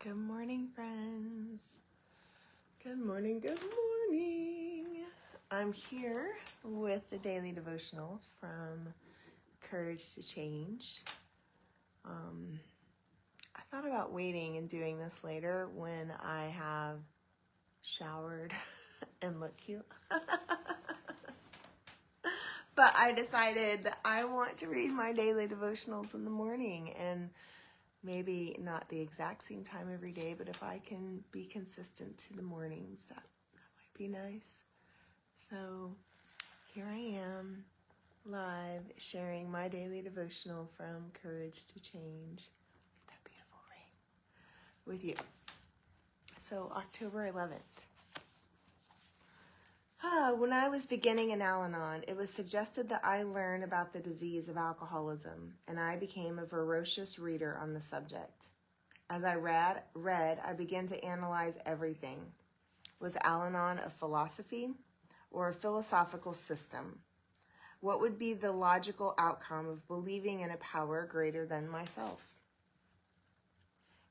Good morning, friends. Good morning, good morning. I'm here with the daily devotional from Courage to Change. I thought about waiting and doing this later when I have showered and look cute. But I decided that I want to read my daily devotionals in the morning, and maybe not the exact same time every day, but if I can be consistent to the mornings, that might be nice. So here I am, live, sharing my daily devotional from Courage to Change. That beautiful ring with you. So October 11th. When I was beginning in Al-Anon, it was suggested that I learn about the disease of alcoholism, and I became a voracious reader on the subject. As I read, I began to analyze everything. Was Al-Anon a philosophy or a philosophical system? What would be the logical outcome of believing in a power greater than myself?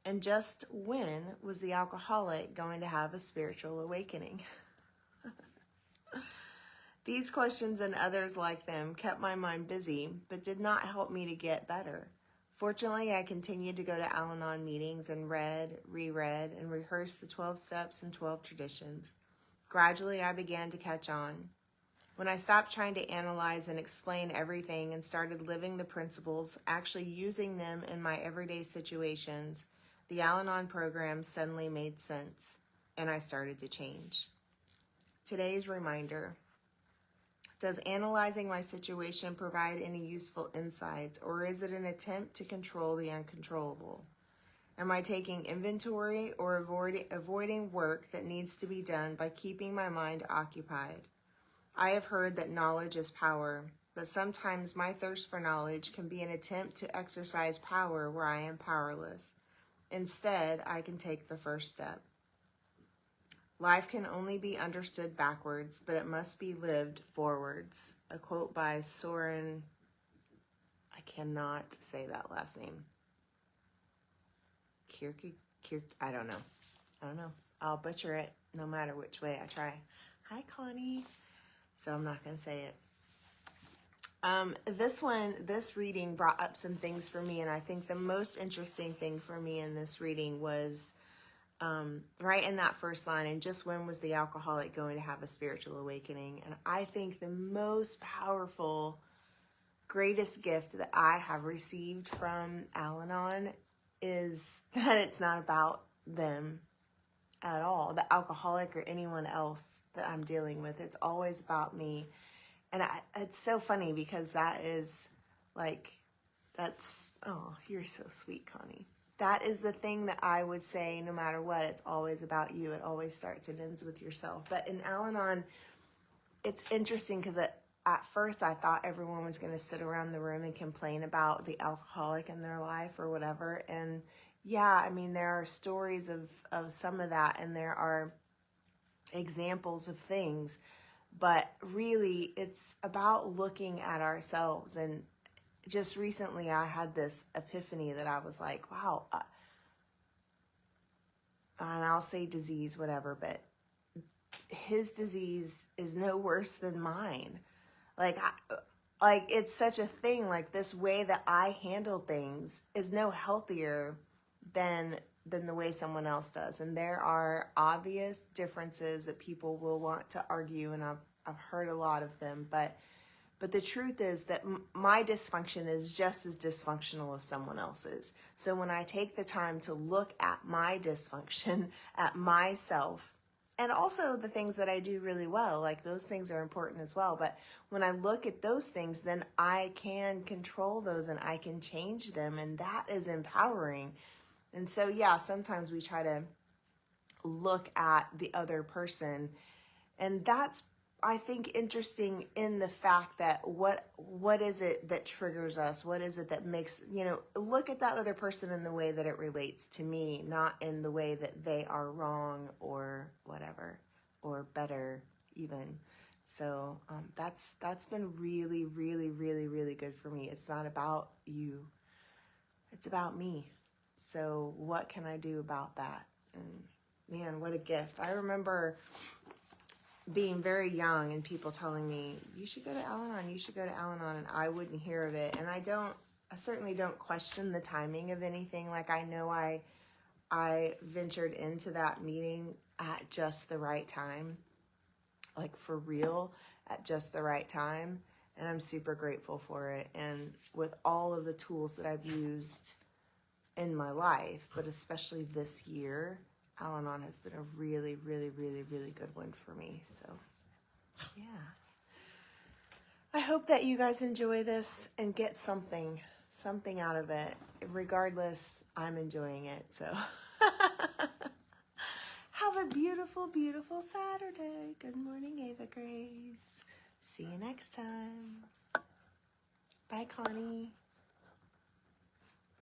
And just when was the alcoholic going to have a spiritual awakening? These questions and others like them kept my mind busy, but did not help me to get better. Fortunately, I continued to go to Al-Anon meetings and read, reread, and rehearsed the 12 steps and 12 traditions. Gradually, I began to catch on. When I stopped trying to analyze and explain everything and started living the principles, actually using them in my everyday situations, the Al-Anon program suddenly made sense, and I started to change. Today's reminder: does analyzing my situation provide any useful insights, or is it an attempt to control the uncontrollable? Am I taking inventory or avoiding work that needs to be done by keeping my mind occupied? I have heard that knowledge is power, but sometimes my thirst for knowledge can be an attempt to exercise power where I am powerless. Instead, I can take the first step. Life can only be understood backwards, but it must be lived forwards. A quote by Soren, I cannot say that last name. I don't know. I'll butcher it no matter which way I try. Hi, Connie. So I'm not going to say it. This reading brought up some things for me, and I think the most interesting thing for me in this reading was right in that first line, and just when was the alcoholic going to have a spiritual awakening? And I think the most powerful, greatest gift that I have received from Al-Anon is that it's not about them at all, the alcoholic or anyone else that I'm dealing with. It's always about me. And it's so funny because oh, you're so sweet, Connie. That is the thing that I would say, no matter what, it's always about you. It always starts and ends with yourself. But in Al-Anon, it's interesting because at first I thought everyone was going to sit around the room and complain about the alcoholic in their life or whatever. And yeah, I mean, there are stories of some of that, and there are examples of things. But really, it's about looking at ourselves. And just recently I had this epiphany that I was like, wow, and I'll say disease, whatever, but his disease is no worse than mine. Like it's such a thing. Like, this way that I handle things is no healthier than the way someone else does. And there are obvious differences that people will want to argue, and I've heard a lot of them, but the truth is that my dysfunction is just as dysfunctional as someone else's. So when I take the time to look at my dysfunction, at myself, and also the things that I do really well, like those things are important as well. But when I look at those things, then I can control those and I can change them. And that is empowering. And so, yeah, sometimes we try to look at the other person, and that's, I think, interesting in the fact that what is it that triggers us? What is it that makes, look at that other person in the way that it relates to me, not in the way that they are wrong or whatever, or better even. So that's been really, really, really, really good for me. It's not about you. It's about me. So what can I do about that? And man, what a gift. I remember being very young and people telling me, you should go to Al-Anon, you should go to Al-Anon, and I wouldn't hear of it. And I certainly don't question the timing of anything. Like, I know I ventured into that meeting at just the right time, like for real, at just the right time. And I'm super grateful for it. And with all of the tools that I've used in my life, but especially this year, Al-Anon has been a really, really, really, really good one for me. So, yeah. I hope that you guys enjoy this and get something out of it. Regardless, I'm enjoying it. So, have a beautiful, beautiful Saturday. Good morning, Ava Grace. See you next time. Bye, Connie.